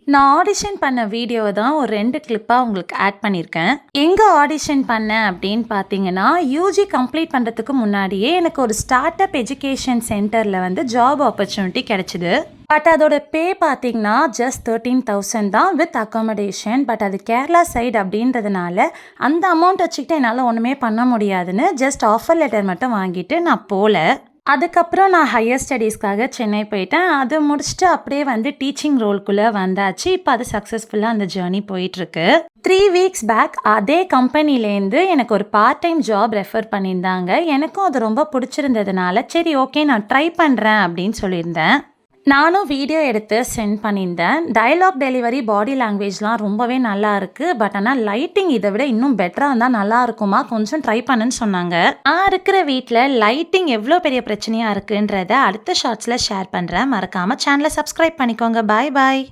நான் ஆடிஷன் பண்ண வீடியோவ தான் ஒரு 2 கிளிப்பா உங்களுக்கு ஆட் பண்ணியிருக்கேன். எங்க ஆடிஷன் பண்ணேன் அப்படின்னு பார்த்தீங்கன்னா, யூஜி கம்ப்ளீட் பண்றதுக்கு முன்னாடியே எனக்கு ஒரு ஸ்டார்ட் அப் எஜுகேஷன் சென்டர்ல வந்து ஜாப் ஆப்பர்ச்சுனிட்டி கிடைச்சது. பட் அதோட பே பார்த்தீங்கன்னா, ஜஸ்ட் 13,000 தான் வித் அக்காமடேஷன். பட் அது கேரளா சைடு அப்படின்றதுனால, அந்த அமௌண்ட் வச்சுக்கிட்டு என்னால ஒண்ணுமே பண்ண முடியாதுன்னு ஜஸ்ட் ஆஃபர் லெட்டர் மட்டும் வாங்கிட்டு நான் போல. அதுக்கப்புறம் நான் ஹையர் ஸ்டடீஸ்க்காக சென்னை போயிட்டேன். அது முடிச்சுட்டு அப்படியே வந்து டீச்சிங் ரோல்குள்ள வந்தாச்சு. இப்போ அது சக்ஸஸ்ஃபுல்லா அந்த ஜர்னி போயிட்டுருக்கு. 3 வீக்ஸ் பேக் அதே கம்பெனிலேருந்து எனக்கு ஒரு பார்ட் டைம் ஜாப் ரெஃபர் பண்ணியிருந்தாங்க. எனக்கும் அது ரொம்ப பிடிச்சிருந்ததுனால, சரி ஓகே நான் ட்ரை பண்ணுறேன் அப்படின்னு சொல்லியிருந்தேன். நானும் வீடியோ எடுத்து சென்ட் பண்ணியிருந்தேன். டயலாக் டெலிவரி, பாடி லாங்குவேஜ்லாம் ரொம்பவே நல்லா இருக்கு. பட் ஆனால் லைட்டிங் இதை விட இன்னும் பெட்டராக இருந்தால் நல்லா இருக்குமா, கொஞ்சம் ட்ரை பண்ணுன்னு சொன்னாங்க. நான் இருக்கிற வீட்டில் லைட்டிங் எவ்வளோ பெரிய பிரச்சனையாக இருக்குன்றத அடுத்த ஷார்ட்ஸில் ஷேர் பண்ணுறேன். மறக்காமல் சேனலை சப்ஸ்கிரைப் பண்ணிக்கோங்க. பாய் பாய்.